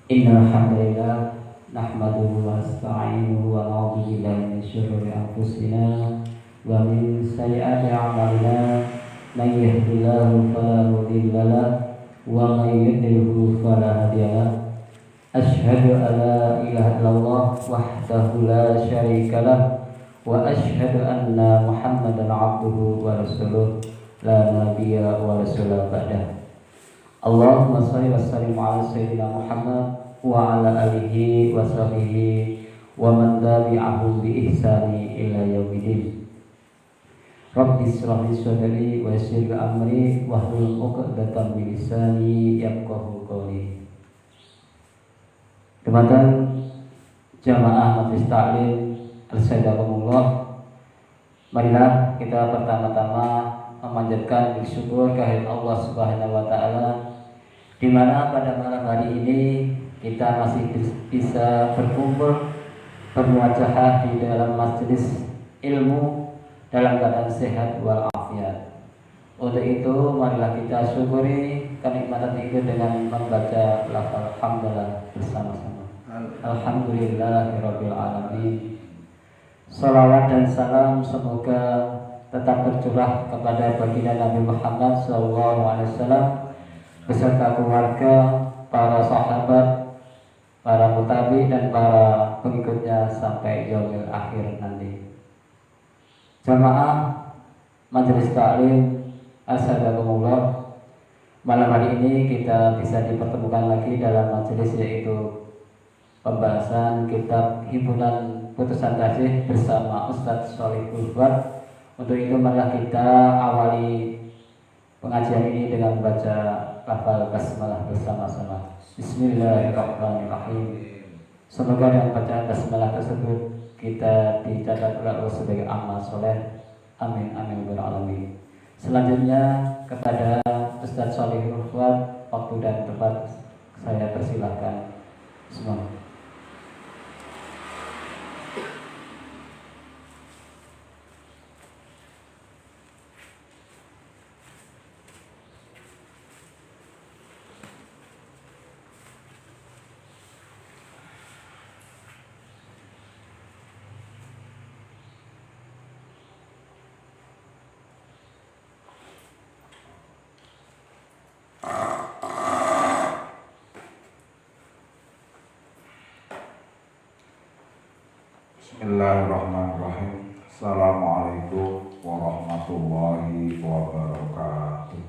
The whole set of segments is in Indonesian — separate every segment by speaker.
Speaker 1: Innal hamdalillah nahmaduhu wa nasta'inuhu wa na'udzu billahi min shururi anfusina wa min sayyiati a'malina may yahdihillahu fala mudilla lahu wa may yudlilhu fala hadiya lahu asyhadu an la ilaha illallah wahdahu la syarika lahu wa asyhadu anna muhammadan abduhu wa rasuluh la nabiyya wa rasula ba'dah. Allahumma shalli wa sallim ala sayyidina Muhammad wa ala alihi wa sahbihi wa man tabi'ahum bi ihsani ila yaumil. Rabbi shrah li sadri wa yassir li amri wahlul 'uqdatam min lisani yafqahu qawli. Teman-teman jamaah majelis taklim al-sadakumullah, marilah kita pertama-tama memanjatkan syukur kehadirat Allah Subhanahu wa taala, di mana pada malam hari ini kita masih bisa berkumpul bermuajahah di dalam majelis ilmu dalam keadaan sehat walafiat. Untuk itu marilah kita syukuri kenikmatan itu dengan membaca lafaz hamdalah bersama-sama. Alhamdulillahirabbil alamin. Salawat dan salam semoga tetap tercurah kepada baginda Nabi Muhammad SAW beserta keluarga, para sahabat, para mutabi dan para pengikutnya sampai yaumil akhir nanti. Jamaah majelis taklim asadakumullah, malam hari ini kita bisa dipertemukan lagi dalam majelis, yaitu pembahasan kitab Himpunan Putusan Tasih bersama Ustadz Sholihul Fuad. Untuk itu marilah kita awali pengajian ini dengan membaca lafal basmalah bersama-sama. Bismillahirrahmanirrahim. Semoga dengan bacaan basmalah tersebut kita dicatat oleh Allah sebagai amal soleh. Amin amin ya rabbal alamin. Selanjutnya kepada Ustadz Sholihul Fuad, waktu dan tempat saya persilahkan semua.
Speaker 2: Bismillahirrahmanirrahim. Assalamualaikum warahmatullahi wabarakatuh.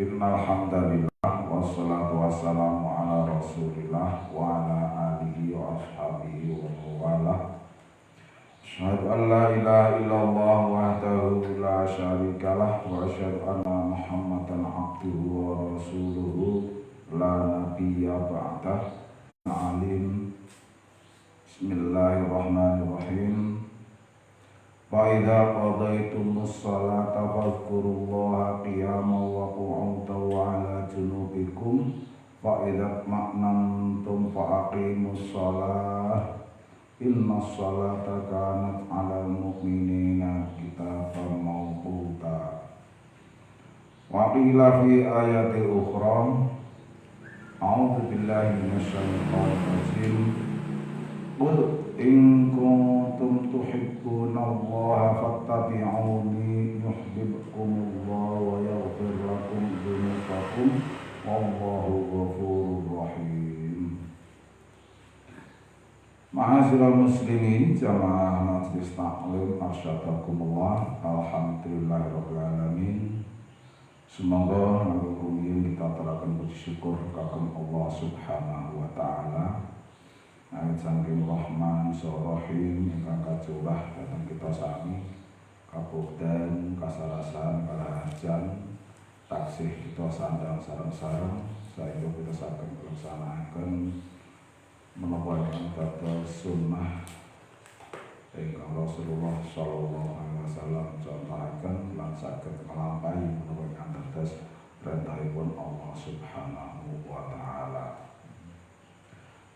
Speaker 2: Innal hamdalillah wassalatu wassalamu ala rasulillah wa ala alihi wa ashabihi wa mawalah. Asyhadu an la ilaha illallah wahdahu la syarikalah wa asyhadu anna Muhammadan abduhu wa rasuluhu la nabiyya ba'dah. Alim. Bismillahirrahmanirrahim. Fa idza qadaytumus salata fadhkurullaha qiyaman wa qu'udan wa 'ala junubikum fa idza ma'nantum fa aqimus shalah innas salata kanat 'alal mu'minina kitaban mawquta. Wa qila fi ayatil ukhra a'udzu billahi minasyaitonir rajim. Qul in kuntum tuhibbunallaha fattabi'uni yuhibbukumullahu wa yaghfir lakum dzunubakum wallahu ghafurur rahim. Ma'asyiral muslimin jamaah majelis taklim arsyadakumullah, alhamdulillahirabbil alamin. Semoga nanggung kita terakan bersyukur kagem Allah Subhanahu wa taala. Awit saking Rahman Rahim ingkang kajurah dhateng kita sami, kabukten kasarasan kalahajan taksih kita sandang sareng-sareng saengga kita saged nglaksanakaken menapa ingkang dados sunnah ingkang Rasulullah sallallahu alaihi wasallam contohaken lan saged nglampahi menapa ingkang dados perintahipun Allah Subhanahu wa taala.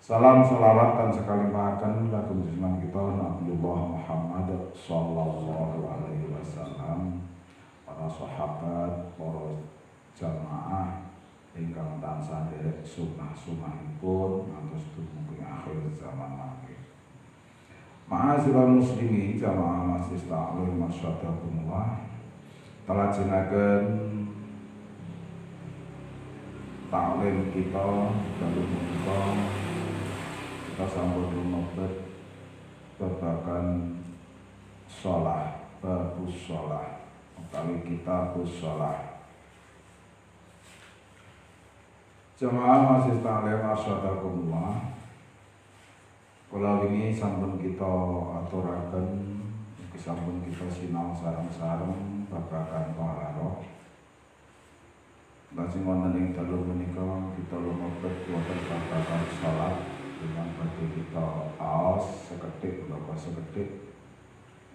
Speaker 2: Salam salawat dan sekalimaken kagem junjungan kita Nabiullah Muhammad sallallahu alaihi wasallam, para sahabat, para jamaah ingkang tansah nderek sunah-sunahipun ngantos dumugi akhir zaman mangke. Ma'asyiral muslimin jamaah masjid ta'lim masyarakat telajengaken taklim kita dalu menika kita sampun lumebet babagan shalah, babus shalah utawi kitabus shalah. Jemaah masjid taklim masyarakat kula wingi sampun kita aturaken, sampun kita sinau sareng-sareng babagan taharah. Lajeng wonten ing dalu menika kita lumebet wonten babagan salat dengan badhe kita aos sekedhik menapa sekedhik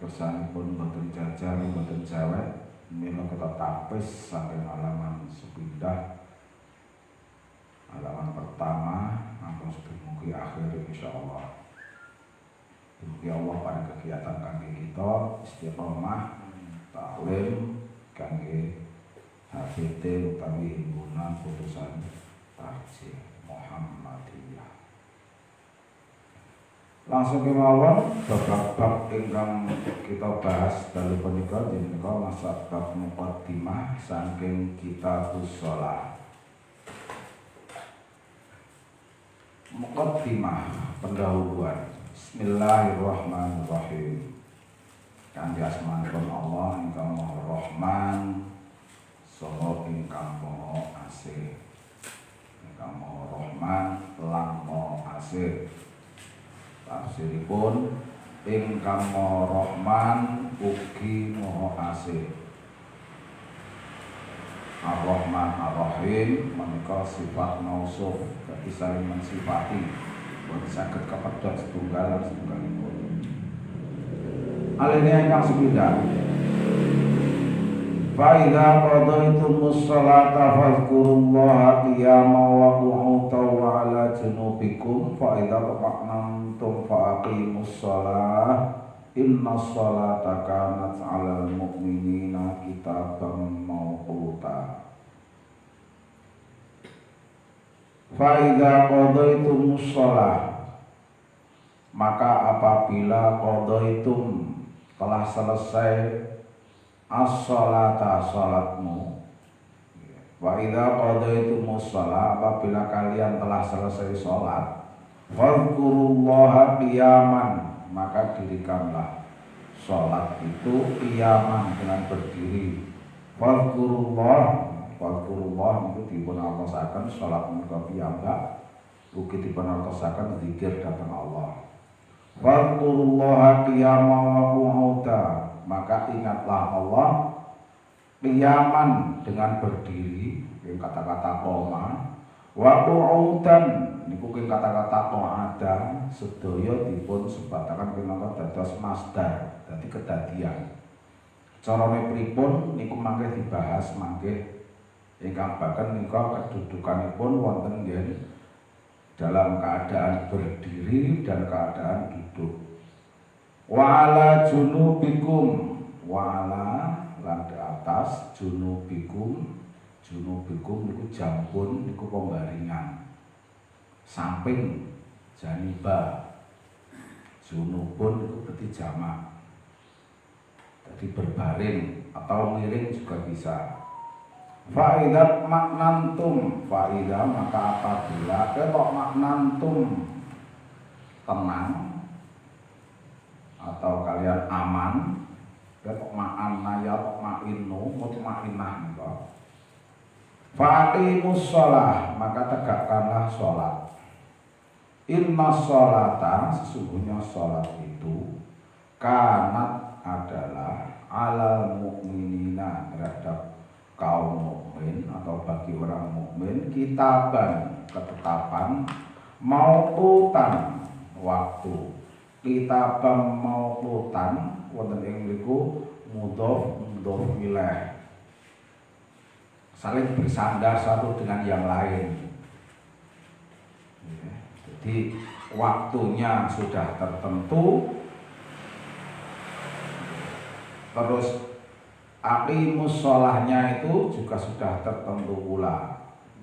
Speaker 2: kersanipun boten jajar boten cewek mila kita tapis saking halaman sepindah halaman pertama ngantos dumugi akhir insyaallah. Mugi Allah pada kegiatan kangge kita istiqomah taklim kangge HBT utawi himpunan putusan Tarjih Muhammadiyah. Langsung kemawon bab-bab ingkang kita bahas dalu punika menika masa bab muqaddimah saking kitabus shalah. Muqaddimah pendahuluan. Bismillahirrahmanirrahim. Kanthi asmanipun Allah ingkang Maha Rahman saha ingkang Maha Asih. Ingkang Maha Rahman lan Maha Asih. Tafsiripun ingkang Maha Rahman ugi Maha Asih. Ar-Rahman Ar-Rahim menika sifat mausuf dadi saling mensifati. Buat saged kepedhot setunggal lan setunggalipun. Aline ingkang sepindhah. Fa idza qadaytumus sholata fadhkurullaha qiyaman wa qu'udan wa 'ala junubikum fa idza taqantum fa aqimus shalah innas sholata kanat 'alal mu'minina kitaban mawquta. Fa'idha qadaitum shalah, maka apabila qadaitum telah selesai as-sholata salatmu. Fa'idha qadaitum shalah, apabila kalian telah selesai salat, fadhkurullaha qiyaman, maka dirikanlah salat itu qiyaman dengan berdiri. Fadhkurullah itu dipun artosaken salat menika piyambak ugi dipun artosaken zikir dhateng Allah. Fadhkurullaha qiyaman wa qu'udan, maka ingatlah Allah qiyaman dengan berdiri, kata-kata qoma, wa qu'udan niku kata-kata qa'ada sedaya dipun sebataken minangka dados masdar, dadi kedadian. Carane pripun niku mangke dibahas mangke ingkang bahkan nika kedudukanipun wonten nggih dalam keadaan berdiri dan keadaan duduk. Wa 'ala junubikum, wa 'ala lan di atas junubikum niku jampun niku pembaringan. Samping janiba. Junubun niku berarti jamak. Jadi berbaring atau miring juga bisa. Fa'idat maknantum, fa'idah maka apabila ketok maknantum tenang atau kalian aman, ketok ma'anna ya tok ma'innu mutma'innah nika. Fa'imus shalah, maka tegakkanlah sholat. Inna sholata, sesungguhnya sholat itu kanat adalah alal mu'minina terhadap kaum mukmin atau bagi orang mukmin kitaban ketetapan mauqutan waktu. Kitaban mauqutan wonten ing mriku mudhof ilaih, saling bersandar satu dengan yang lain. Jadi waktunya sudah tertentu, terus aqimus sholahnya itu juga sudah tertentu pula.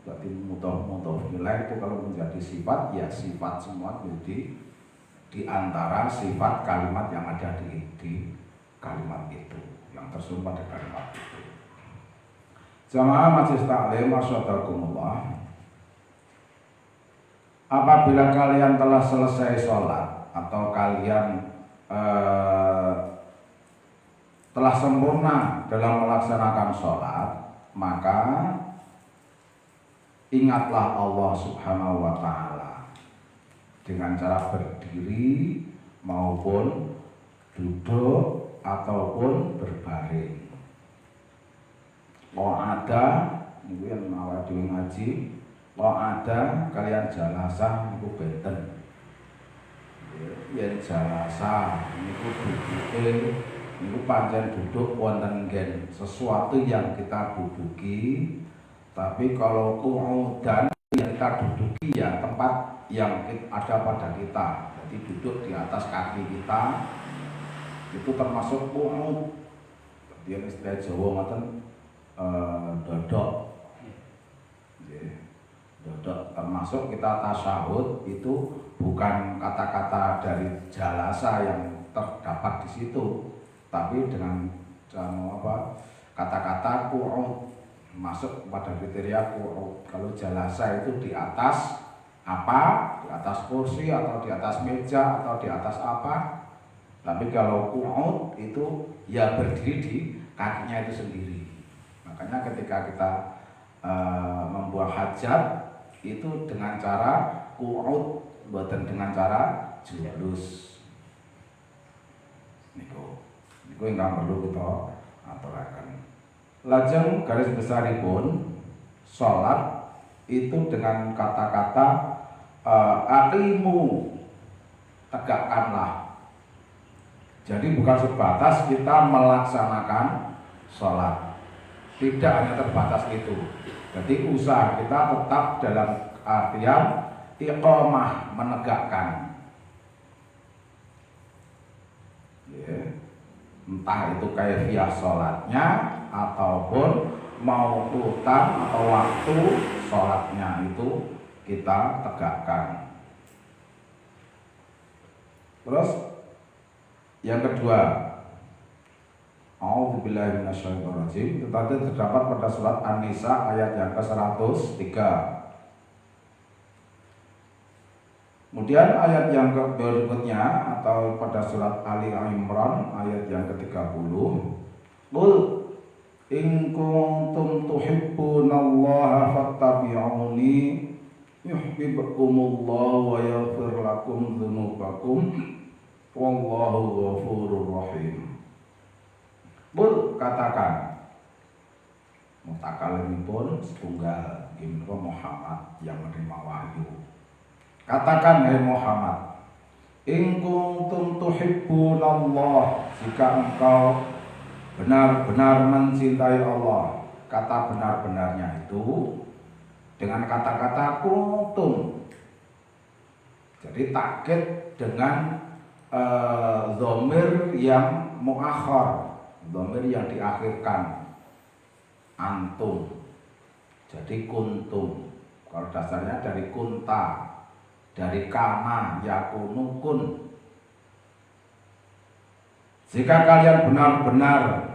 Speaker 2: Berarti mudhof ilaih itu kalau menjadi sifat, ya sifat semua menjadi di antara sifat kalimat yang ada di kalimat itu, yang tersusun pada kalimat itu. Jamaah majelis taklim asyhadakumullah. Apabila kalian telah selesai sholat atau kalian telah sempurna dalam melaksanakan sholat, maka ingatlah Allah Subhanahu wa Ta'ala dengan cara berdiri maupun duduk ataupun berbaring. Ada ini yang awal dhewe ngaji, ada kalian jalasah niku benten. Yen jalasah niku duduke niku pancen duduk wonten nggen sesuatu yang kita duduki. Tapi kalau qu'udan yang kita duduki ya tempat yang ada pada kita. Jadi duduk di atas kaki kita itu termasuk qu'ud. Dia istilah Jawa ngoten dodok. Dodok termasuk kita tasyahud itu bukan kata-kata dari jalasa yang terdapat di situ, tapi dengan kata-kata qu'ud. Masuk pada kriteria qu'ud. Kalau jalasa itu di atas apa? Di atas kursi atau di atas meja atau di atas apa? Tapi kalau qu'ud itu ya berdiri di kakinya itu sendiri. Makanya ketika kita membuang hajat itu dengan cara qu'ud, bukan dengan cara julus. Niku yang perlu kita aturaken. Lajeng garis besaripun sholat itu dengan kata-kata aqimu, tegakkanlah. Jadi bukan sebatas kita melaksanakan sholat, tidak hanya terbatas itu. Jadi usaha kita tetap dalam artian iqamah, menegakkan. Entah itu kaifiyah sholatnya ataupun mauqutan atau waktu sholatnya itu kita tegakkan. Terus yang kedua, a'udzubillahi minasyaitonirrajim, tetapi terdapat pada surat An-Nisa ayat yang ke-103. Kemudian ayat yang berikutnya atau pada surat Ali Imran ayat yang ke-30, qul in kuntum tuhibbunallaha fattabi'uni yuhibbukumullahu wa yaghfir lakum dzunubakum wallahu ghafurur rahim. Qul, katakan, mutakalimipun setunggal inna Muhammad yang menerima wahyu. Katakan hai Muhammad, in kuntum tuhibbunallah, jika engkau benar-benar mencintai Allah. Kata benar-benarnya itu dengan kata-kata kuntum. Jadi takkid dengan dhamir yang muakhar, dhamir yang diakhirkan, antum. Jadi kuntum. Kalau dasarnya dari kunta, dari kana yakunu kun. Jika kalian benar-benar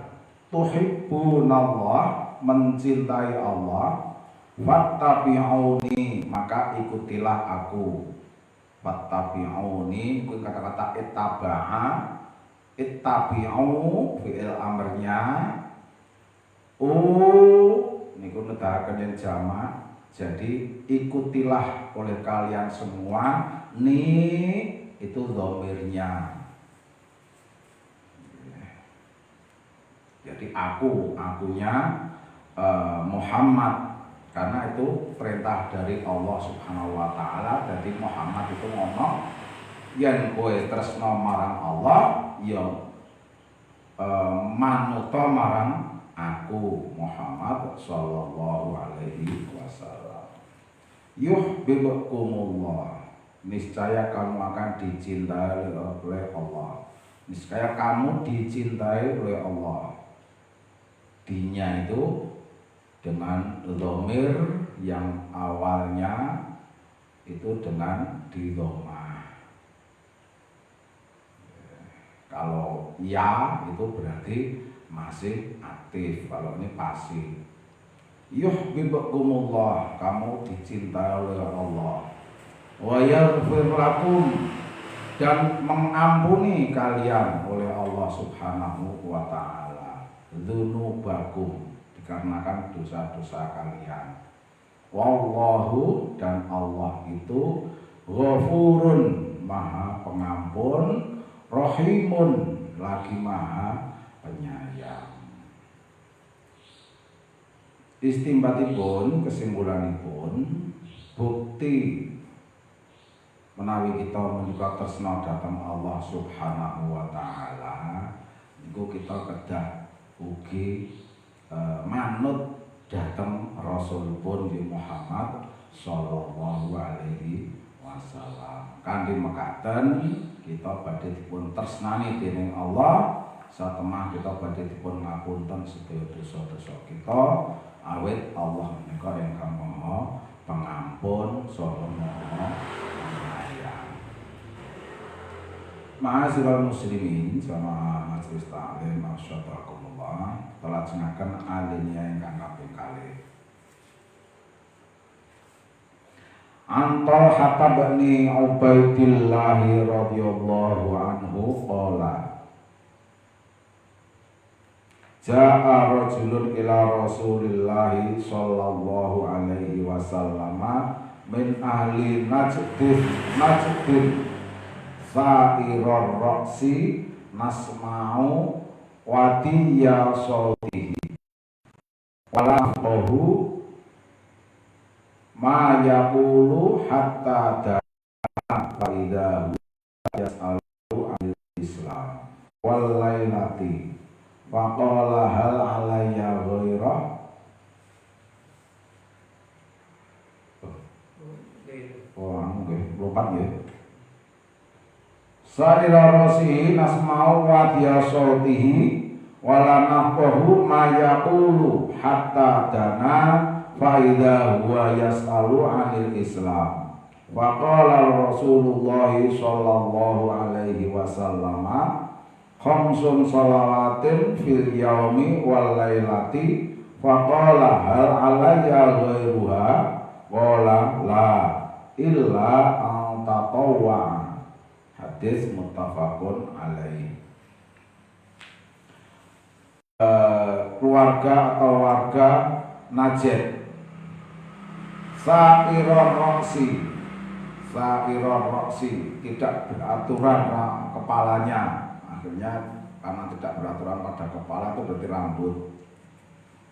Speaker 2: tuhibbunallah, mencintai Allah, fattabi'uni, maka ikutilah aku. Fattabi'uni itu kata-kata ittaba'a, ittabi'u fi'il amrnya, niku nedahaken yen jamak. Jadi ikutilah oleh kalian semua, ni itu dhamirnya. Jadi akunya Muhammad, karena itu perintah dari Allah Subhanahu wa Ta'ala. Jadi Muhammad itu ngomong yen kowe tresna marang Allah, ya manuta marang aku Muhammad sallallahu alaihi wasallam. Yuhibbukumullah, niscaya kamu akan dicintai oleh Allah. Niscaya kamu dicintai oleh Allah. Dinya itu dengan dhamir yang awalnya itu dengan didhamma. Kalau ya itu berarti masih aktif, kalau ini pasif. Yuhibbukumullah, kamu dicintai oleh Allah. Wa yaghfir lakum, dan mengampuni kalian oleh Allah Subhanahu wa taala dzunubakum, dikarenakan dosa-dosa kalian. Wallahu, dan Allah itu ghafurun, maha pengampun, rahimun, lagi maha penyayang. Istimbatipun, kesimpulanipun, bukti menawi kita menika tresna dhateng Allah Subhanahu wa taala niku kita kedah ugi manut dhateng Rasulipun Muhammad sallallahu alaihi wasallam. Kanthi mekaten kita badhe dipun tresnani dening Allah, satemah kita badhe dipun ngapunten sedaya dosa-dosa kita, awit Allah menika ingkang Maha Pengampun saha Maha Penyayang. Ma'asyiral muslimin sama majelis taklim masyaallah, telajengaken alinea ingkang kaping kalih. Antal Hatab bin Ubaidillah radhiyallahu anhu qala Ja'a rajulun ila Rasulillah sallallahu alaihi wasallam min ahli Najdin sa'irar ra'si nasma'u wadiya sawtihi walafqahu ma yaqulu hatta da'an faidahu yas'alu al-islam wal lailati faqala hal alayya ghairah. Lompat ya. Sa'ira rasihi nasma'u wa diyasautihi wala nafqahu ma yaqulu hatta dana fa idza huwa yas'alu 'anil islam. Faqala Rasulullah sallallahu alaihi wasallam khamsun salawatin fil yaumi wal lailati faqala hal alayya ghairuha qala la illa an tatawwa. Hadis muttafaqun alaih. Keluarga atau warga Najd, Sa'iror Roksi tidak beraturan kepalanya. Akhirnya karena tidak beraturan pada kepala itu berarti rambut.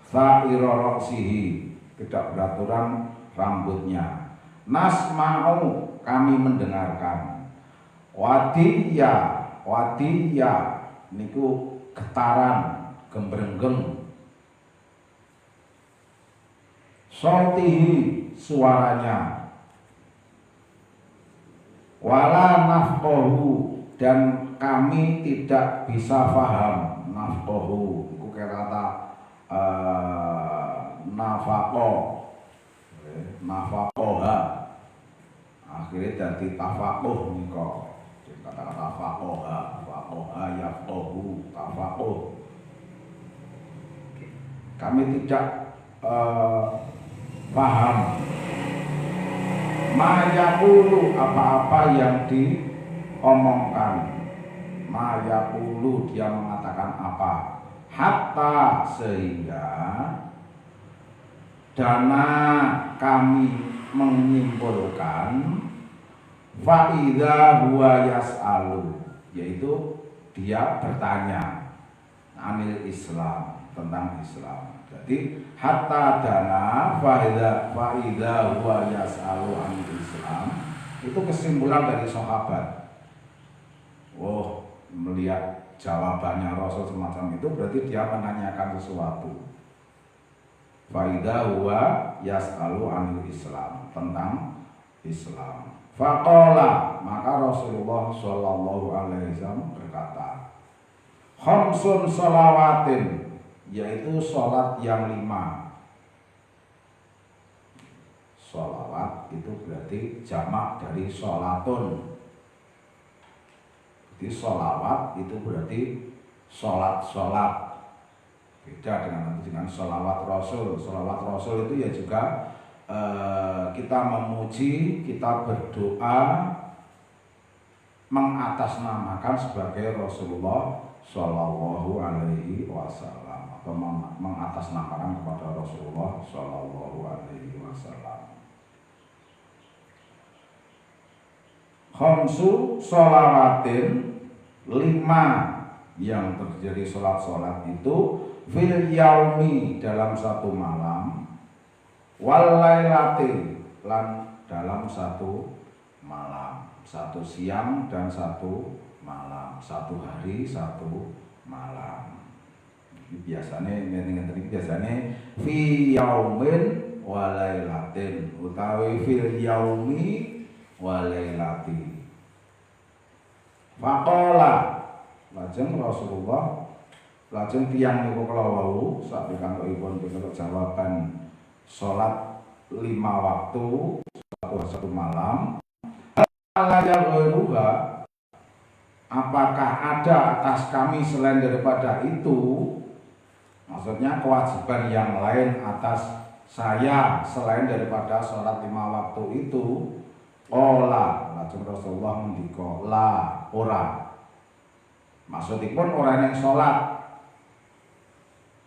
Speaker 2: Sa'iror Roksihi, tidak beraturan rambutnya. Nasma'u, kami mendengarkan. Wadiyya niku getaran, gembrengeng. Sautihi, suaranya. Wala nafqahu, dan kami tidak bisa paham. Nafqahu iku kata nafaqoha, akhirnya jadi tafaquh nika. Kata-kata faqoha yafqahu, tafaquh. Kami tidak paham mayaqulu, apa-apa yang diomongkan. Mayaqulu, dia mengatakan apa, hatta, sehingga dana kami menyimpulkan fa idza huwa yas'alu, yaitu dia bertanya anil Islam, tentang Islam. Jadi hatta dana fa idza huwa yas'alu anil Islam, itu kesimpulan dari sahabat. Oh, melihat jawabannya Rasul semacam itu berarti dia menanyakan sesuatu. Fa idza huwa yas'alu anil Islam, tentang Islam. Faqala, maka Rasulullah sallallahu alaihi wasallam berkata, khamsun shalawatin, yaitu sholat yang 5. Sholawat itu berarti jamak dari sholatun. Jadi sholawat itu berarti sholat-sholat. Beda dengan sholawat Rasul. Sholawat Rasul itu ya juga kita memuji, kita berdoa, mengatasnamakan sebagai Rasulullah Shallallahu Alaihi Wasallam, atau mengatasnamakan kepada Rasulullah Shallallahu Alaihi Wasallam. Khamsu sholawatin, 5 yang terjadi sholat itu fil yaumi, dalam satu malam, wal lailati, lan dalam satu malam, satu siang dan satu malam, satu hari satu malam. Biasanya fi yaumin walailatin, utawi fil yaumi walailati. Faqala, lajeng Rasulullah, lajeng tiyang niku kala wau sak pikantukipun pikantuk jawaban salat 5 waktu satu malam. Apakah ada atas kami selain daripada itu? Maksudnya kewajiban yang lain atas saya selain daripada sholat 5 waktu itu? Ola, lajeng Rasulullah ngendika, la, ora. Maksudipun ora yang sholat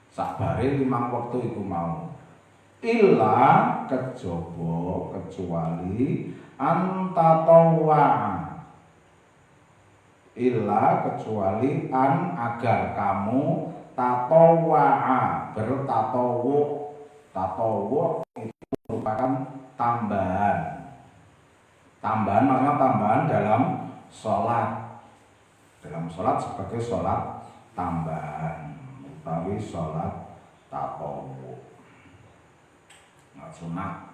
Speaker 2: sakbare 5 waktu itu mau. Illa kejaba, kecuali antatawwa, illa kecuali an, agar kamu tatawwa, bertatawu. Tatawu itu merupakan tambahan. Tambahan maksudnya tambahan dalam sholat. Dalam sholat sebagai sholat tambahan, utawi sholat tatawu, sunat.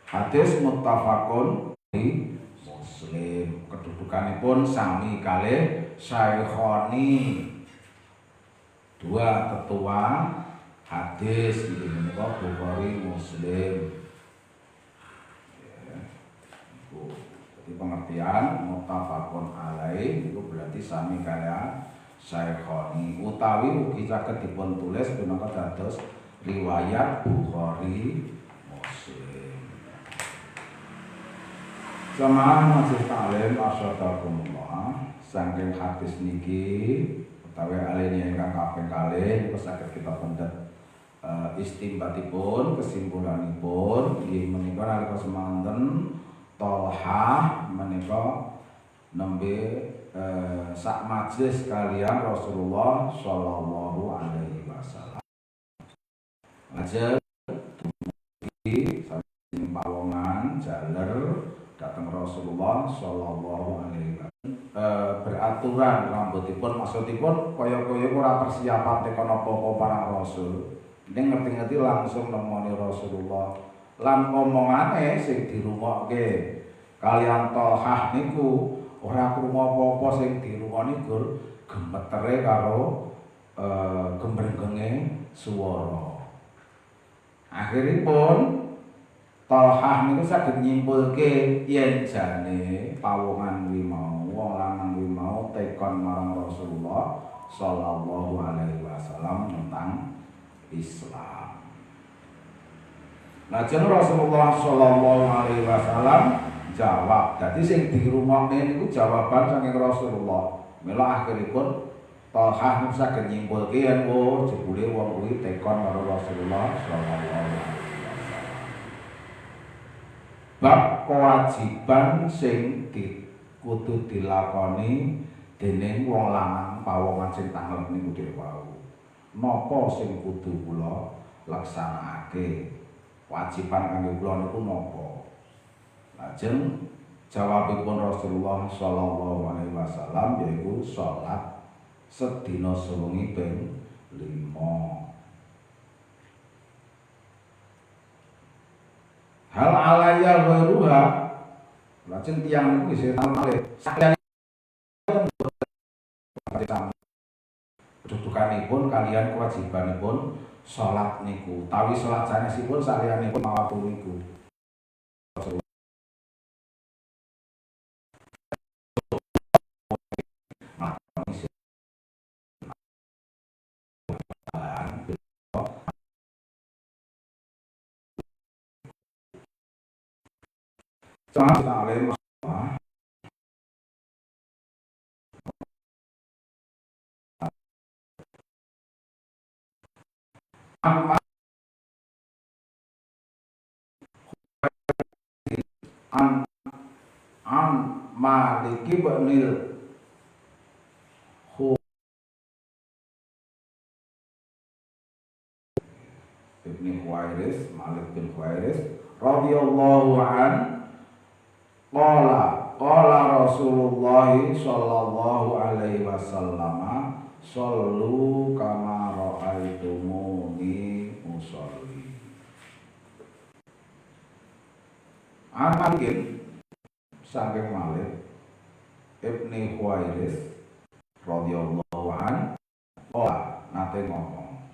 Speaker 2: Hadis muttafaqun di Muslim. Kedudukanipun sami kalih syaikhoni, 2 tetua hadis iki menika Bukhari Muslim. Jadi pengertian muttafaqun alaih itu berarti sami kalih syaikhoni, utawi ugi saged dipun tulis punapa dados riwayat Bukhari Muslim. Jamaah majelis taklim asyhadakumullah, saking hadis niki utawi aline ingkang kaping kalih niku saged kita pendet istimbatipun, kesimpulanipun inggih menika nalika semanten Tolhah menika nembe sak majelis kalian Rasulullah Shallallahu Alaihi Wasallam. Lajeng dumugi saking pawongan jaler datang Rasulullah Shallallahu Alaihi Wasallam. Beraturan rambutipun, maksudipun kaya-kaya ora persiapan tekan apa-apa para Rasul. Ning ngerti-ngerti langsung nemoni Rasulullah. Lan omongane sing dirungokke kalian Tolhah niku ora krungu apa-apa sing dirungoni gur gemetere karo gembrengenge swara. Akhiripun Tolhah niku saged nyimpulke yen jane pawongan kuwi mau, wong lanang kuwi mau tekon marang Rasulullah Shallallahu Alaihi Wasallam tentang Islam. Lajeng Rasulullah Shallallahu Alaihi Wasallam jawab. Dadi sing dirungokne niku jawaban saking Rasulullah. Mila akhiripun Tolhah niku saged nyimpulke yen jebule wong kuwi tekon karo Rasulullah Shallallahu Alaihi Wasallam. Bab kewajiban sing kudu dilakoni dening wong lanang pawongan sing tanglep niku dhewe wau. Napa sing kudu kula laksanakake? Kewajiban kangge kula niku napa? Lajeng jawabipun Rasulullah Shallallahu Alaihi Wasallam yaiku salat sedina sewengi ping 5. Hal alaya ghairuha, lajeng tiyang niku isih malih sakjane kedudukanipun kalian kewajibanipun salat niku tawi salat sanesipun saliyanipun mawatu niku Jangan alim an an an maliki benil Ibni Khuwairis Malik bin Khuwairis radhiyallahu an qala Rasulullah sallallahu alaihi wasallam sallu kama ra'aitumuni usolli. Malikin saking Malik Ibni Khuwairis radhiyallahu an nate ngomong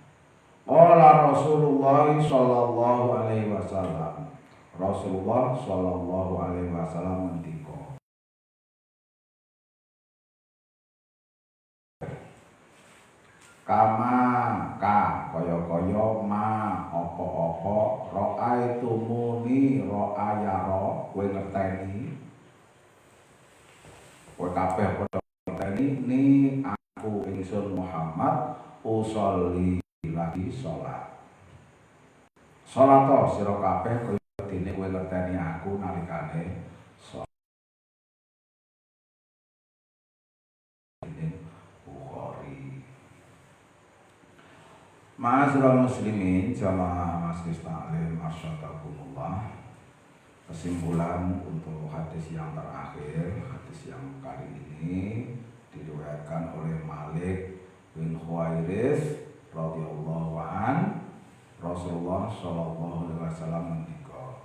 Speaker 2: qala Rasulullah sallallahu alaihi wasallam Rasulullah sallallahu alaihi wasallam ngendika kama kaya ma apa-apa ra'aitumuni ra'ayara kowe ngerteni kowe kabeh padha ngerteni ni aku ingsun Muhammad usolli lagi salat sira kabeh kaya dene kowe ngerteni aku nalikane salat Bukhari. Ma'asyiral muslimin jamaah masjid taklim asyhadakumullah. Kesimpulan untuk hadis yang terakhir, hadis yang kali ini diriwayatkan oleh Malik bin Khuwairis radhiyallahu an Rasulullah sallallahu alaihi wasallam ngendika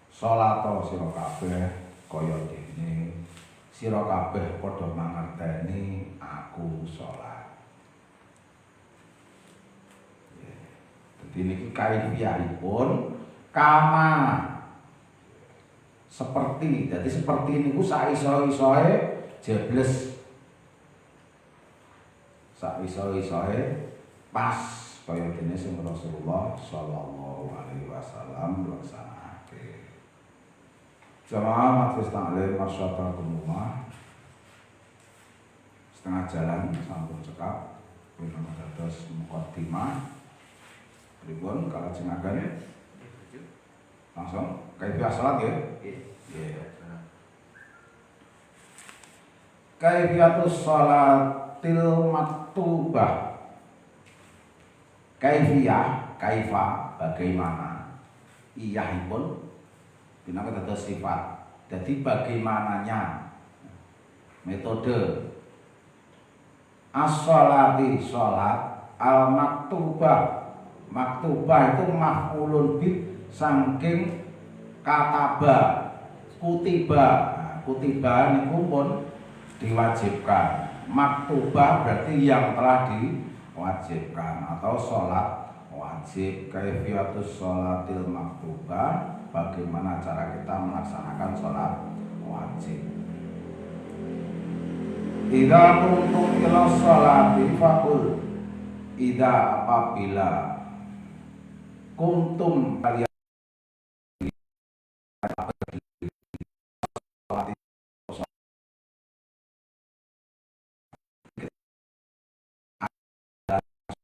Speaker 2: salata sira kabeh kaya dene sira kabeh padha mangerteni aku salat. Jadi niki kaifiyahipun kama seperti, jadi seperti niku saiso-isoe jebles saiso-isoe pas kaya dene sing Rasulullah sallallahu alaihi wasallam laksanake. Jamaah majelis taklim masyaallah setengah jalan sampun cekap menawi dados mukadimah pripun kalajengaken langsung kaifiyah salat ya. Iya. Kaifiyatus shalatil maktubah. Kaifiyah, kaifa bagaimana. Iyahipun dinamai dados sifat. Jadi bagaimananya metode as-sholati sholat al-maktubah. Maktubah itu maf'ulun bih saking kataba kutiba. Kutiba niku pun diwajibkan. Maktubah berarti yang telah diwajibkan atau sholat wajib. Kaifiyatus sholatil maktubah, bagaimana cara kita melaksanakan sholat wajib. Idza kuntum ila sholati faqul. Idza apabila kuntum kalian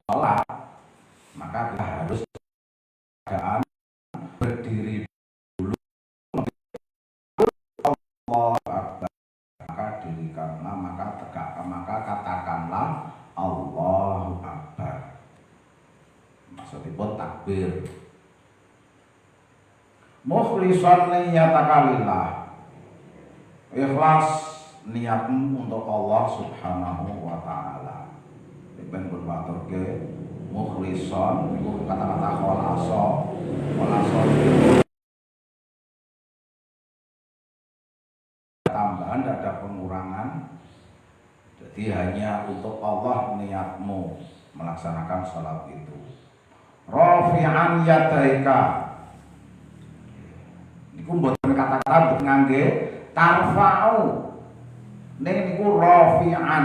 Speaker 2: sholat, maka kita harus keadaan berdiri dulu. Allah Akbar, maka dirikanlah, maka tegakkan, maka katakanlah Allahu Akbar. Maksudipun takbir. Mukhlishan niyataka lillah. Ikhlas niatmu untuk Allah Subhanahu wa taala. Ben pun maturke mukhlishan niku kata-kata khalasa. Khalasa tambahan, tidak ada pengurangan. Jadi hanya untuk Allah niatmu. melaksanakan sholat itu. Rafi'an yadaika, niku mboten kata-kata mboten ngangge tarfa'u, ning niku rafi'an,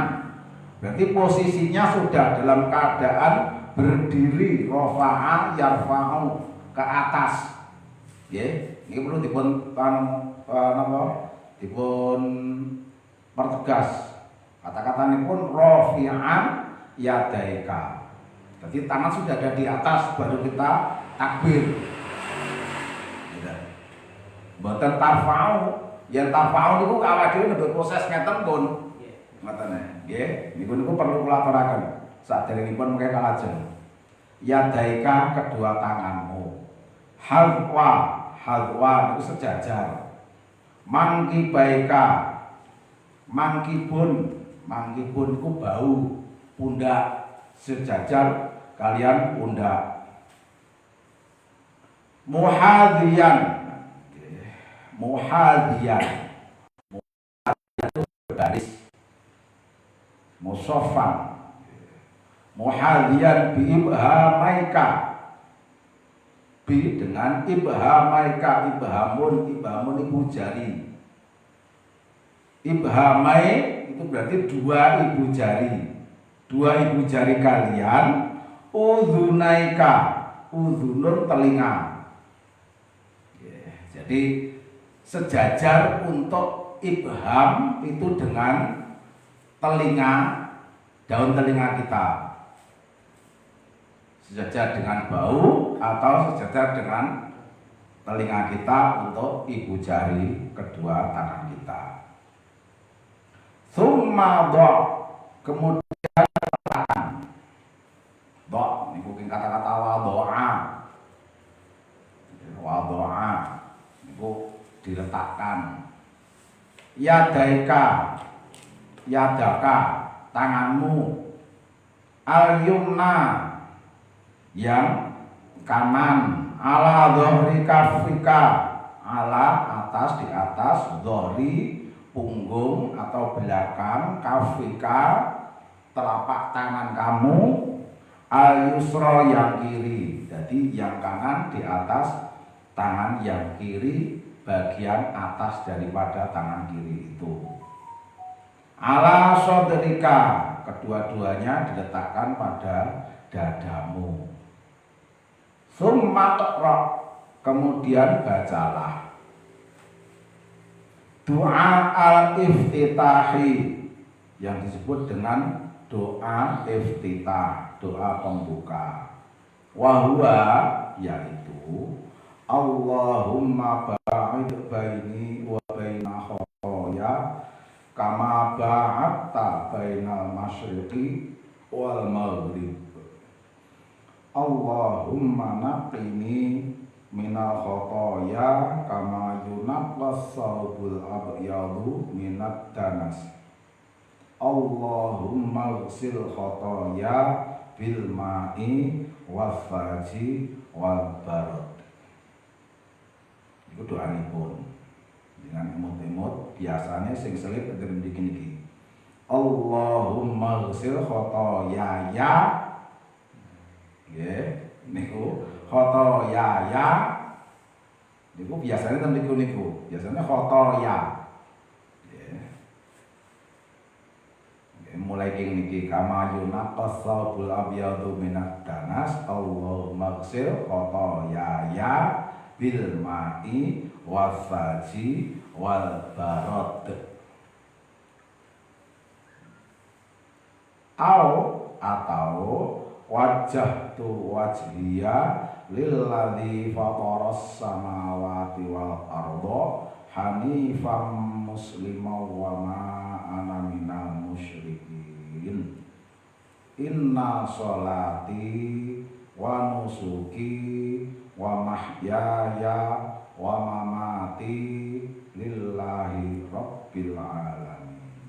Speaker 2: berarti posisinya sudah dalam keadaan berdiri. Rafa'a yarfa'u, ke atas. Nggih, ini perlu dipun dipun pertegas. Kata-kata ini pun rafi'an yadaika. Jadi tangan sudah ada di atas baru kita takbir. Mboten tarfa'u, yen tarfa'u niku awake dhewe nembe proses ngeten pun. Ngoten nggih. Niku perlu kula aturaken. Saderengipun mengke kalajeng. Yadaika, kedua tanganmu. Hadwa itu sejajar. Mangkibaika, mangkibun itu bau, pundak, sejajar kalian pundak. Muhadiyan itu berbaris. Musofan. Muhadiyan biibhamaika, bi dengan ibhamaika. Ibhamun ibu jari. Ibhamai itu berarti dua ibu jari kalian. Udhunaika, udhunun telinga. Jadi sejajar untuk ibham itu dengan telinga, daun telinga kita. Sejajar dengan bau atau sejajar dengan telinga kita untuk ibu jari kedua tangan kita. Summa do, kemudian letakkan. Do, ini mungkin kata-kata wadoa. Wadoa, itu diletakkan. Yadaka, tanganmu. Al-yumna, yang kanan. Ala dhahri kafika, ala atas, di atas. Dhahri, punggung atau belakang. Kafika, telapak tangan kamu. Al-yusra, yang kiri. Jadi yang kanan di atas tangan yang kiri, bagian atas daripada tangan kiri itu. Ala sodrika, kedua-duanya diletakkan pada dadamu. Summa taqra, kemudian bacalah doa al-iftitahi, yang disebut dengan doa iftitah, doa pembuka. Wahwa, yaitu Allahumma ba'id baini wa baina khotoya kama ba'adta bainal masyriqi wal maghrib. Allahumma naqini minal khotoya kama yunaqas saubul abyadu minad danas. Allahumma ghsil khotoya bil ma'i wafaji wal barad. Itu doanipun dengan emot-emot biasanya sing selip dari niki. Allahumma ghsil khotoyaya, nggih niku khotoyaya niku biasanya ten niku biasanya khotoya. Mulai king niki kama yunaqas saubul abyadu minad danas. Allahumma ghsil khotoyaya bil ma'i wafaji wal barad. Atau wajah tu wajhiya lilladzi fataras samawati wal arda hanifan musliman wa ma ana minal musyrikin. Inna sholati wa nusuki wa mahyaya wa mamati lillahi rabbil alamin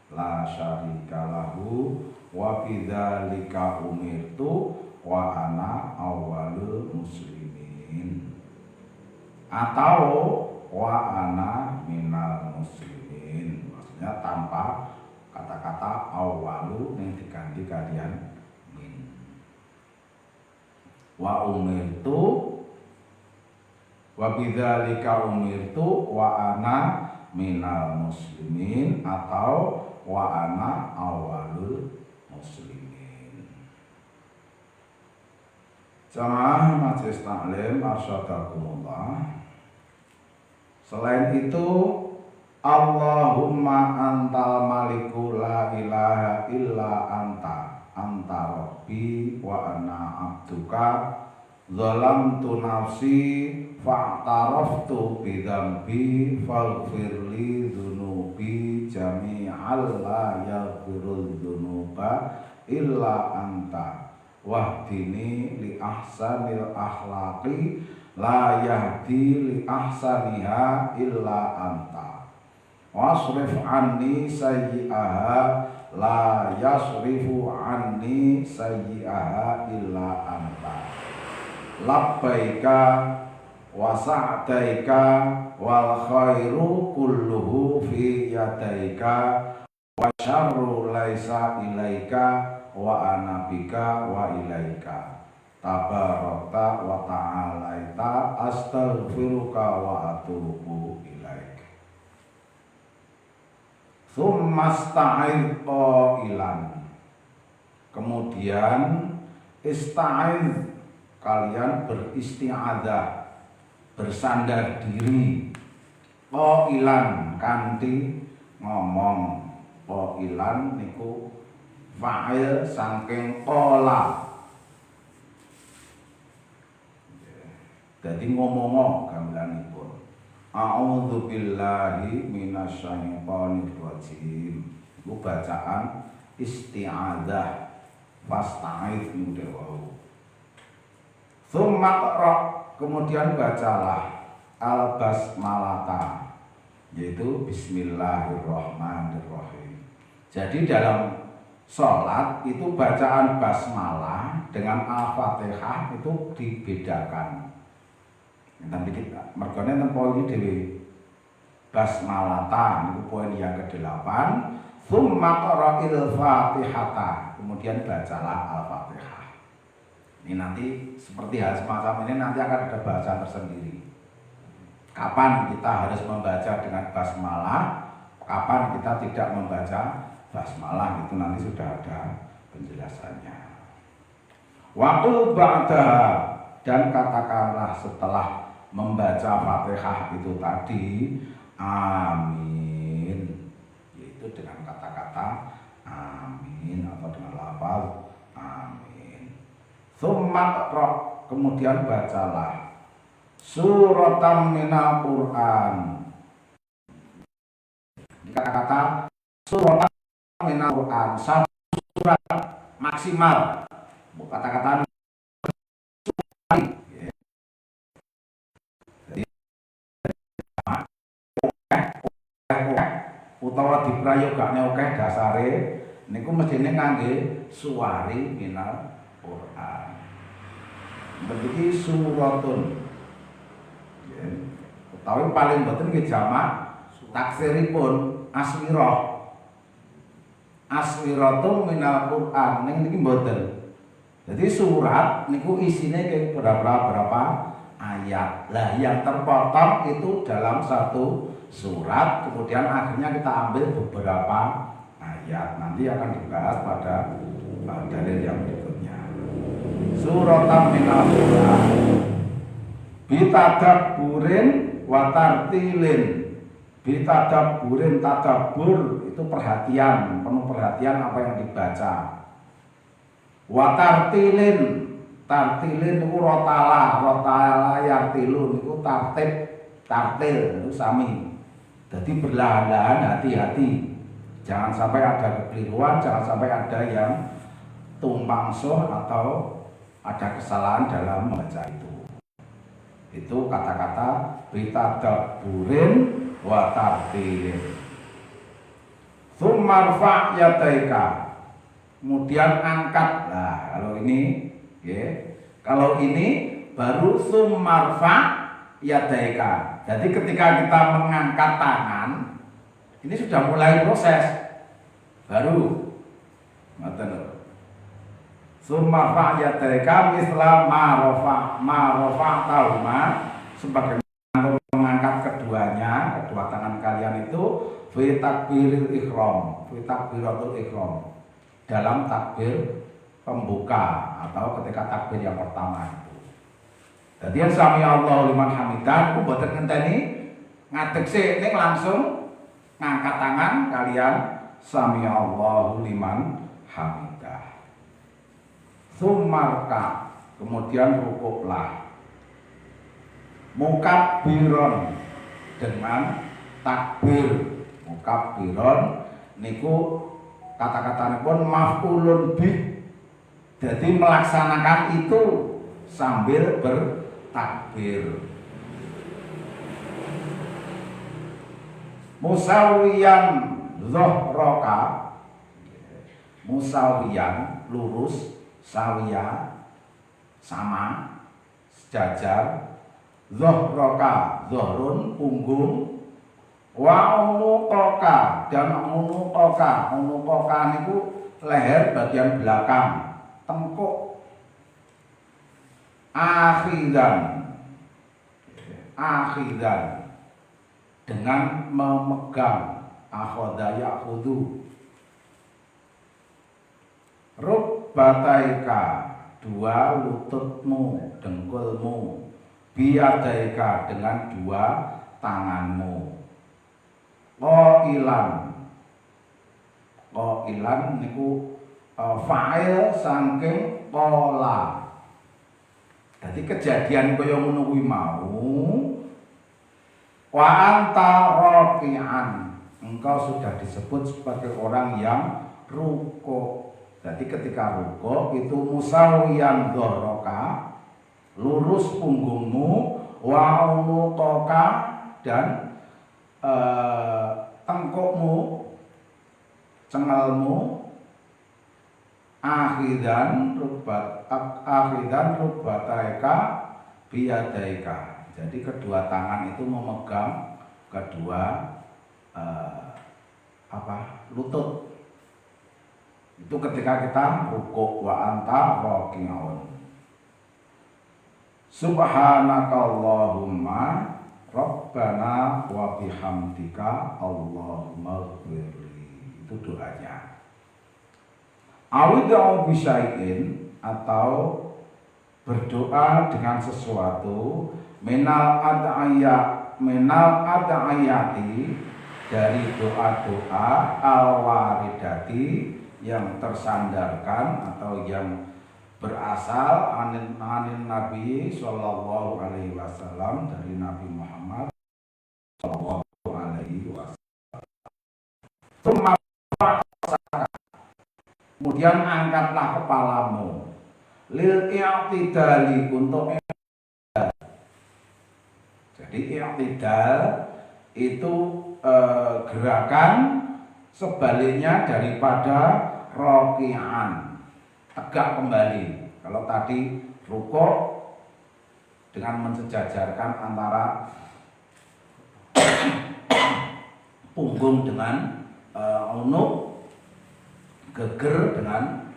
Speaker 2: la syarika lahu wa bidzalika umirtu wa ana awwalul muslimin. Atau wa ana minal muslimin, maksudnya tanpa kata-kata awwalu yang diganti kalian min. wa umirtu wa bidzalika umirtu wa ana minal muslimin atau wa ana awalul muslimin. Jamaah majelis taklim arsyadakumullah. Selain itu, Allahumma antal maliku la ilaha illa anta rabbi wa ana abduka zalamtu nafsi fa'taraftu bidzambi faghfirli dzunubi jami'al la yaghfirul dzunuba illa anta wahdini li ahsanil akhlaqi la yahdi li ahsaniha illa anta wasrif anni sayyi'aha la yasrifu anni sayyi'aha illa anta labbaika wa sa'daika wal khairu kulluhu fi yadaika wa syarru laisa ilaika wa ana bika wa ilaika tabarakta wa ta'alaita astaghfiruka wa atubu ilaik. Tsumma sta'id qailan. Kemudian ista'id, kalian beristi'adzah, bersandar diri. Qailan kanthi ngomong. Qailan niku fa'il saking qala. Jadi ngomong gambaranipun. A'udzu billahi minasyaitonir rajim. Iku bacaan isti'adzah. Fasta'id mudawau. Tsumma qra, kemudian bacalah al-basmalata, yaitu bismillahirrahmanirrahim. Jadi dalam sholat itu bacaan basmalah dengan al-fatihah itu dibedakan. Nanti kita mergone nang poin dhewe basmalata niku poin yang ke-8. Tsumma qara'il fatihata, kemudian bacalah al-fatihah. Ini nanti seperti hal semacam ini nanti akan ada bahasan tersendiri. Kapan kita harus membaca dengan basmalah, kapan kita tidak membaca basmalah, itu nanti sudah ada penjelasannya. Waqul ba'da, dan katakanlah setelah membaca Fatihah itu tadi amin, yaitu dengan kata-kata amin atau dengan lafaz amin. Tsumma qra, kemudian bacalah suratan minal Qur'an. Kata-kata suratan minal Qur'an, satu surat maksimal. Kata-kata utawa diprayogane akeh dasare niku mestine ngangge suwari minal Qur'an. Berarti suratun. Utawi paling boten nggih jamak taksiripun aswirah. Aswiratun minal Qur'an ning niki mboten. Jadi surat niku isine kayak berapa ayat. Lah yang terpotong itu dalam satu surat, kemudian akhirnya kita ambil beberapa ayat. Nanti akan dibahas pada dalil yang berikutnya. Suratan minal Qur'an bitadabburin wa tartilin. Bitadabburin, tadabbur itu perhatian, penuh perhatian apa yang dibaca. Wa tartilin, tartilin itu rotala yartilu itu tartil itu sami. Jadi berlahan-lahan, hati-hati, jangan sampai ada kekeliruan, jangan sampai ada yang tumpang soh atau ada kesalahan dalam membaca itu. Itu kata-kata bitadabburin wa tartilin. Tsumma rfa' yadaika, kemudian angkat. Nah, kalau ini ya, kalau ini baru tsumma rfa' yadaika. Jadi ketika kita mengangkat tangan, ini sudah mulai proses baru. Summa fa'yadaika misla ma tahuma, sebagaimana mengangkat kedua tangan kalian itu fi takbiratul ihram, dalam takbir pembuka atau ketika takbir yang pertama itu. Jadi yang sami Allahu liman hamidah aku boten ngenteni ngadeg sik ning langsung ngangkat tangan kalian sami Allahu liman hamidah. Sumarka, kemudian rukuklah mukabbiron, dengan takbir. Mukabbiron niku kata-katanya pun maf'ulun bih, jadi melaksanakan itu sambil bertakbir. Musawiyan zohroka, musawiyan lurus, sawia sama, sejajar, zohroka zohrun punggung, wa unuqoka dan unuqoka niku leher bagian belakang, tengkuk. Akhidan dengan memegang, akhoda ya'khudhu. Rubbataika dua lututmu, dengkulmu, biyadaika dengan dua tanganmu. Qailan niku fa'il saking qala. Jadi kejadian kaya ngono kuwi mau, wa anta raqi'an, engkau sudah disebut sebagai orang yang rukuk. Jadi ketika rukuk itu musawiyan dhahroka, lurus punggungmu, wa unuqoka dan tengkukmu, cengalmu, akhidan rubbataika biyadaika. Jadi kedua tangan itu memegang kedua lutut. Itu ketika kita rukuk, wa anta raqi'un. Subhanakallahumma rabbana wa bihamdika Allahumma ighfirli. Itu doanya. Awidau bisyai'in, atau berdoa dengan sesuatu, minal ad'ayati, dari doa-doa al-waridati, yang tersandarkan atau yang berasal anin Nabi sallallahu alaihi wasallam, dari Nabi Muhammad sallallahu alaihi wasallam. Kemudian angkatlah kepalamu, lil i'tidali, untuk i'tidal. Jadi i'tidal itu gerakan sebaliknya daripada roki'an, tegak kembali. Kalau tadi rukuk dengan mensejajarkan antara punggung dengan unuk, geger dengan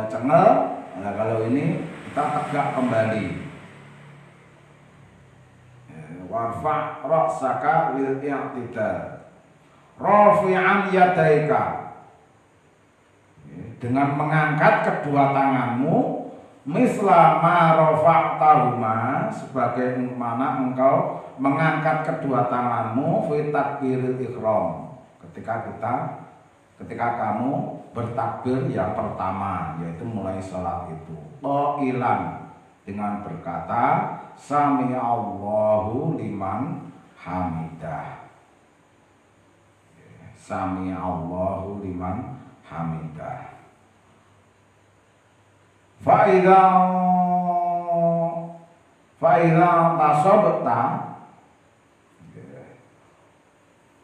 Speaker 2: cengel. Nah, kalau ini kita tegak kembali. Warfa' ra'saka lil i'tidal, rafi'an yadaika, dengan mengangkat kedua tanganmu, misla ma rafa'tahuma, sebagai mana engkau mengangkat kedua tanganmu fi takbiril ihram, ketika kamu bertakbir yang pertama, yaitu mulai sholat itu. Qailan, dengan berkata sami Allahu liman hamidah. Sami Allahu liman hamidah. Fa'idha tasobta,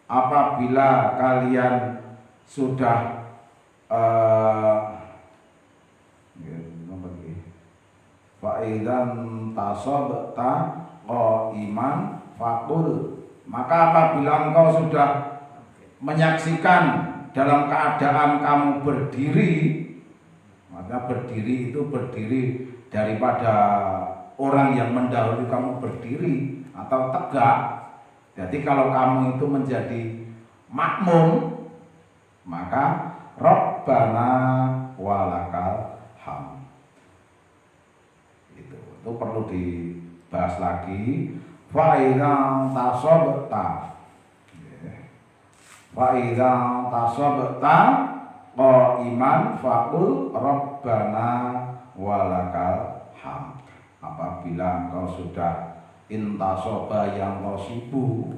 Speaker 2: apabila kalian sudah fa'idan tasobta qaiman faqul, maka apabila engkau sudah menyaksikan dalam keadaan kamu berdiri, Artinya berdiri itu berdiri daripada orang yang mendahului kamu berdiri atau tegak. Jadi kalau kamu itu menjadi makmum, maka Rabbana walakal hamd. Itu perlu dibahas lagi. Fa idza tasabbata, fa idza tasabbata qaiman faqul Rabbana walakal hamd. Apabila engkau sudah intasoba yang tasibu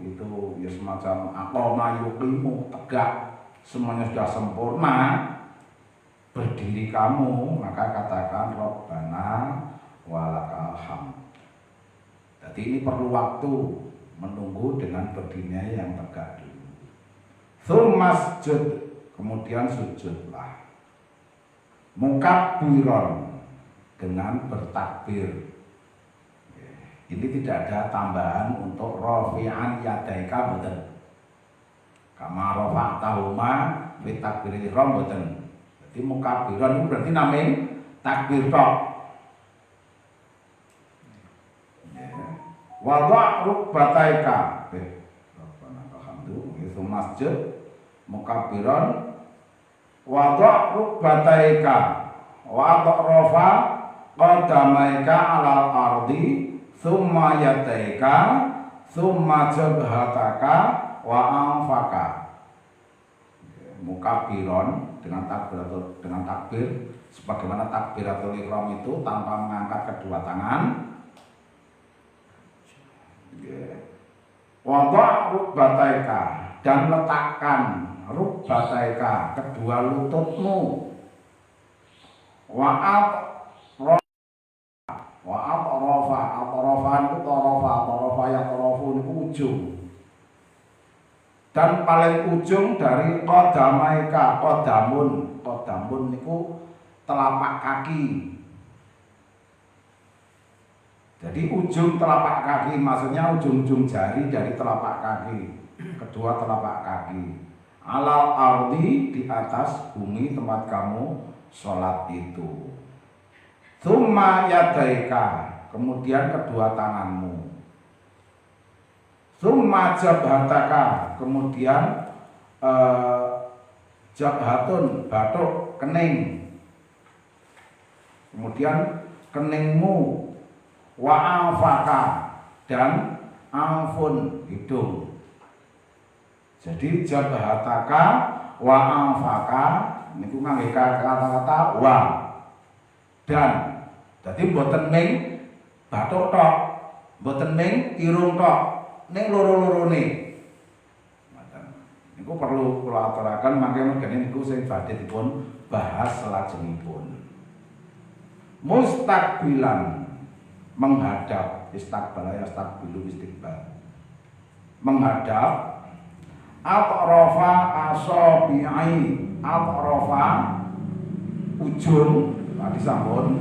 Speaker 2: itu ya semacam aqama yuqimu, tegak, semuanya sudah sempurna, berdiri kamu, maka katakan Rabbana walakal hamd. Jadi ini perlu waktu menunggu dengan berdirinya yang tegak dulu. Tsummasjud, kemudian sujudlah. Mukabbiron, dengan bertakbir. Ini tidak ada tambahan untuk rafi'an yadaika boten. Kama rafa'tahuma fi takbiril ihram boten. Jadi mukabbiron itu berarti namanya takbir tok. Wada' rukbataika. Alhamdulillah, itu masjid mukabbiron. Wada' rukbataika wa rafa qadamaika 'alal ardi summa yadaika summa jabhataka wa anfaka. Mukabbiron dengan takbir sebagaimana takbiratul ihram itu tanpa mengangkat kedua tangan. Wada' rukbataika, dan letakkan rukbataika, kedua lututmu. Wa'at rofa, atrofan itu torofa yang torofu itu ujung. Dan paling ujung dari qadamaika, qadamun itu telapak kaki. Jadi ujung telapak kaki, maksudnya ujung-ujung jari dari telapak kaki, kedua telapak kaki. Alal ardi, di atas bumi tempat kamu sholat itu. Tsumma yadaika, kemudian kedua tanganmu. Tsumma jabhataka, kemudian jabhatun, batuk, kening. Kemudian keningmu. Wa anfaka, dan anfun, hidung. Jadi jabhataka wa anfaka niku ngangge kata-kata wa. Dan dadi mboten ming bathuk tok, mboten ming irung tok, ning loro-lorone. Niku perlu kula aturaken mangke mergane niku sing badhe dipun bahas salajengipun. Mustaqbilan, menghadap, istaqbala yastaqbilu istiqbal, menghadap. Atrafa asabi'i, atrafa ujung tadi sampun,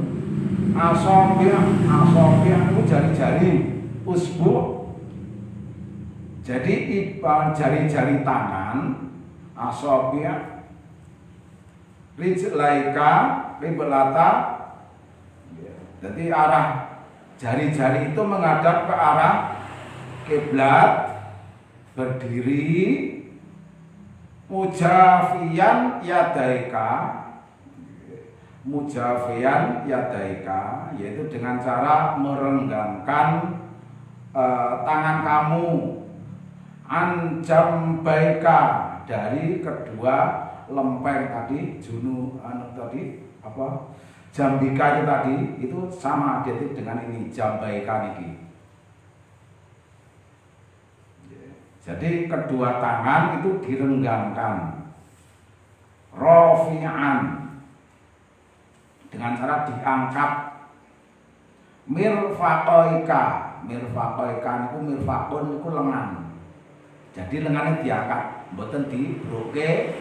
Speaker 2: asabi' itu jari-jari usbu. Jadi jari-jari tangan, asabi' rijlaika qiblata. Jadi arah jari-jari itu menghadap ke arah kiblat, berdiri, mujafiyan yadaika, yaitu dengan cara merenggangkan tangan kamu, anjambaika, dari kedua lempeng tadi, jambika itu tadi, itu sama identik dengan ini, jambaika niki. Jadi kedua tangan itu direnggangkan, rafi'an, dengan cara diangkat. Mirfaqaika itu mirfaqun itu lengan. Jadi lengannya diangkat, mboten dibroke,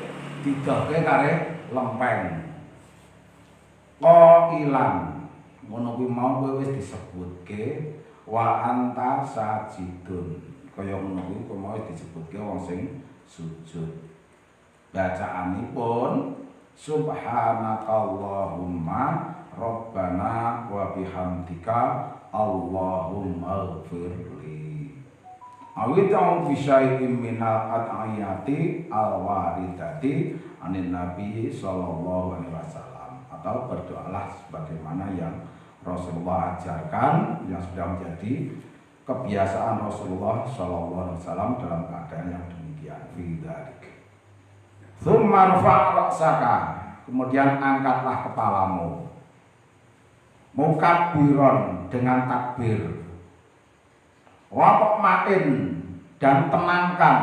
Speaker 2: didoke kare lempeng. Qailan, ngono kuwi mau kowe wis disebutke wa anta sajidun. Kaya ngono kuwi kok mau disebutke wong sing sujud. Bacaanipun subhanakallahumma rabbana wa bihamdika Allahumma ighfirli. Awitau bisyai'im minal ad'ayati al-waridati anin Nabi sallallahu alaihi wasallam, atau berdoalah sebagaimana yang Rasulullah ajarkan, yang sudah menjadi kebiasaan Rasulullah sallallahu alaihi wasallam dalam keadaan yang demikian. Fi dzalik. Tsumma rfa' ra'saka, kemudian angkatlah kepalamu. Mukabbiron, dengan takbir. Waqma'in, dan tenangkan,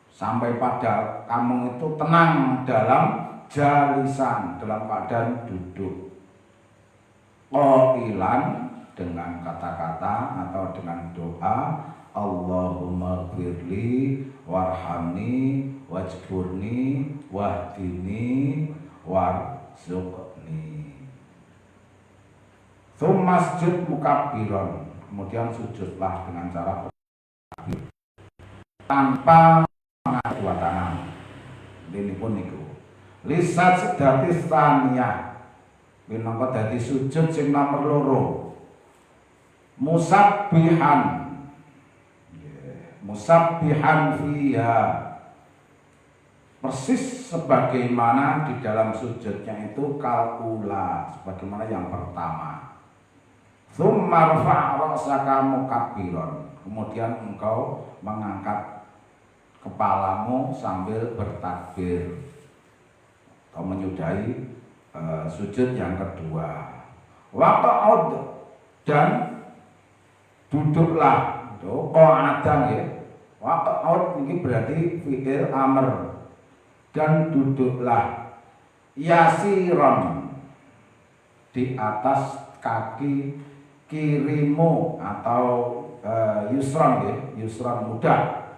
Speaker 2: sampai pada kamu itu tenang dalam jalisan, dalam keadaan duduk. Qailan, dengan kata-kata atau dengan doa, Allahumma firli warhamni wajburni wahdini warzuqni. Tsumma sujud mukabbiron, kemudian sujudlah dengan cara bertakbir tanpa mengangkat dua tangan. Ini pun niku lisat sedati tsaniyah, minangka dadi sujud sing nomor loro. Musabbihan, musabbihan fiha, persis sebagaimana di dalam sujudnya itu kalkula, sebagaimana yang pertama. Tsumma rfa' ra'saka mukabbiron, kemudian engkau mengangkat kepalamu sambil bertakbir atau menyudahi sujud yang kedua. Waqa'ud, dan duduklah. Qa'adan ya. Waqa'ud ini berarti fi'il amr, dan duduklah. Yasiron, di atas kaki kirimu, atau yusron ya, yusron mudah.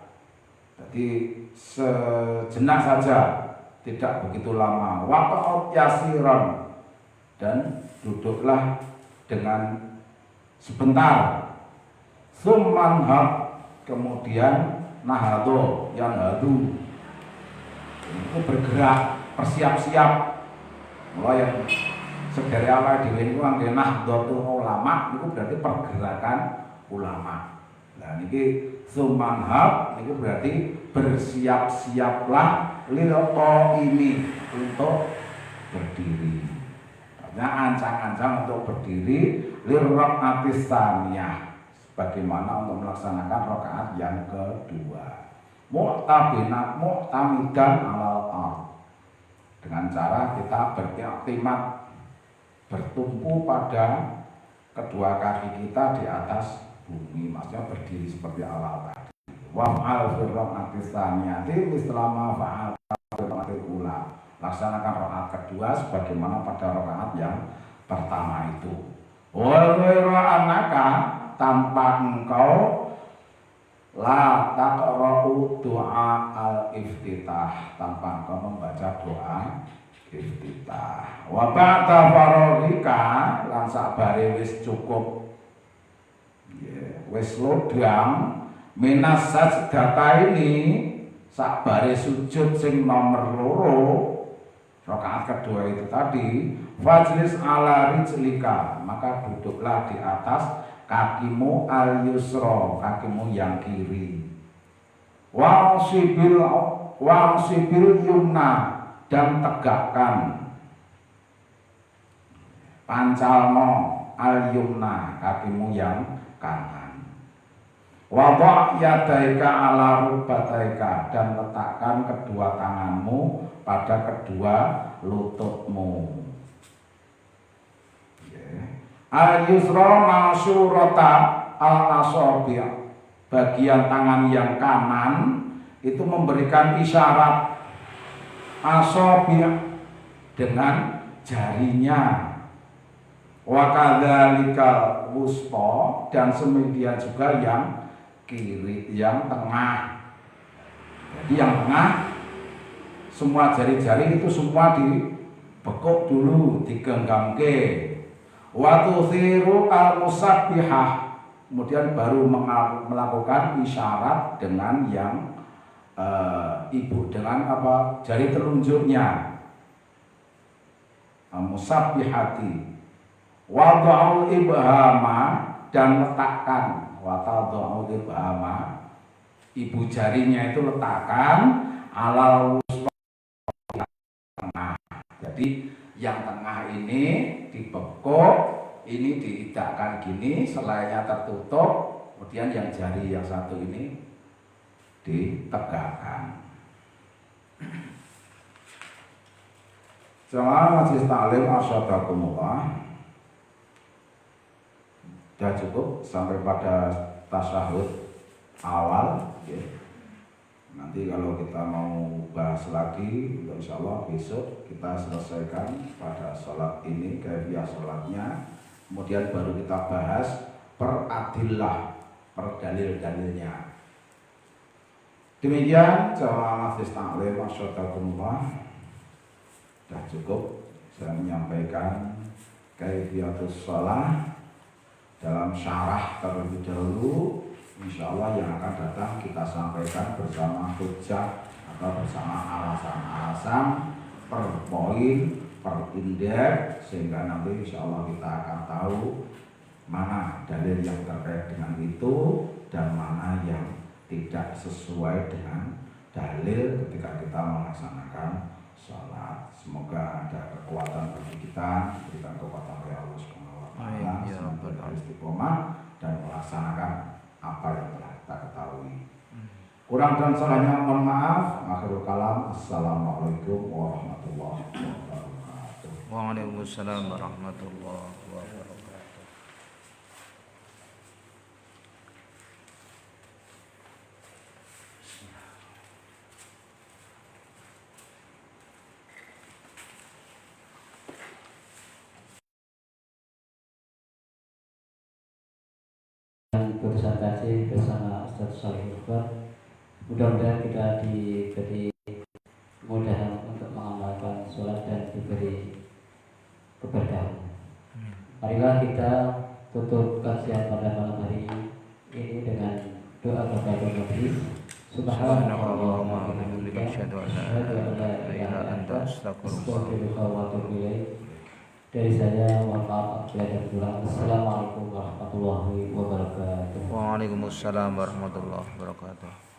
Speaker 2: Jadi sejenak saja, tidak begitu lama. Waqa'ud yasiron, dan duduklah dengan sebentar. Tsummanhab, kemudian nahado, yang hadu itu bergerak, bersiap-siap. Mulai yang sedari awal dhewe niku angge nahdlatul ulama niku berarti pergerakan ulama. Nah niki tsummanhab niku berarti bersiap-siaplah lil qaimi, untuk berdiri. Artinya ancang-ancang untuk berdiri lil rakaatis tsaniyah, bagaimana untuk melaksanakan rakaat yang kedua. Mu'tamidan alal ard, dengan cara kita beriktimat, bertumpu pada kedua kaki kita di atas bumi, maksudnya berdiri seperti awal tadi. Wa'al firraqatis tsaniyati mislama fa'al firraqatil ula, laksanakan rakaat kedua sebagaimana pada rakaat yang pertama itu. Wa ghairu annaka, tanpa engkau la taqra'u doa al-iftitah, tanpa engkau membaca doa iftitah. Wa ba'da faragika, lan sabare wis cukup, wis lodang minas sajdata ini, sabare sujud sing nomor loro, rakaat kedua itu tadi, fajlis ala rijlika, maka duduklah di atas kakimu al-yusra, kakimu yang kiri. Wa'sibil yumna, dan tegakkan, pancalno al-yumna, kakimu yang kanan. Wada' yadaika ala rukbataika, dan letakkan kedua tanganmu pada kedua lututmu. Al-yusra mansurata al-asabi', bagian tangan yang kanan itu memberikan isyarat asabi' dengan jarinya. Wa kadzalikal wusta, dan semikian juga yang kiri, yang tengah. Jadi yang tengah, semua jari-jari itu semua dibekuk dulu, digenggamke. Wa tuthiru al-musabbihah, kemudian baru melakukan isyarat dengan yang ibu dengan apa? Jari telunjuknya. Musabbihati. Wada'ul ibhama, dan letakkan. Wada'ul ibhama, ibu jarinya itu letakkan alal tengah. Jadi yang tengah ini dibekuk, ini diidakkan gini, selainya tertutup, kemudian yang jari yang satu ini ditegakkan. Jamaah majelis taklim asyhadakumullah. Sudah cukup sampai pada tasyahud awal ya. Nanti kalau kita mau bahas lagi, insya Allah besok kita selesaikan pada sholat ini, kaifiyah sholatnya. Kemudian baru kita bahas per adillah, per dalil-dalilnya. Demikian jamaah majelis taklim asyhadakumullah. Sudah cukup saya menyampaikan kaifiyatus sholat dalam syarah terlebih dahulu. Insya Allah yang akan datang kita sampaikan bersama hujjah atau bersama alasan-alasan per poin, per indeks, sehingga nanti insya Allah kita akan tahu mana dalil yang terkait dengan itu dan mana yang tidak sesuai dengan dalil ketika kita melaksanakan sholat. Semoga ada kekuatan bagi kita, berikan kekuatan oleh Allah Subhanahu wa Ta'ala, semoga istiqomah dan melaksanakan apa yang telah kita ketahui. Kurang dan salahnya mohon maaf. Akhirul kalam. Assalamualaikum warahmatullahi wabarakatuh.
Speaker 3: Waalaikumsalam warahmatullahi wabarakatuh.
Speaker 1: Presentasi bersama Ustaz Shalih Iqbal. Mudah-mudahan kita diberi kemudahan untuk mengamalkan sholat dan diberi keberkahan. Marilah kita tutup kajian pada malam hari ini dengan doa kepada majelis. Subhanallahumma wa bihamdika asyhadu an la ilaha illa anta astaghfiruka wa atubu ilaik. Dari saya mohon maaf apabila ada kurang. Assalamualaikum warahmatullahi wabarakatuh.
Speaker 3: Waalaikumsalam warahmatullahi wabarakatuh.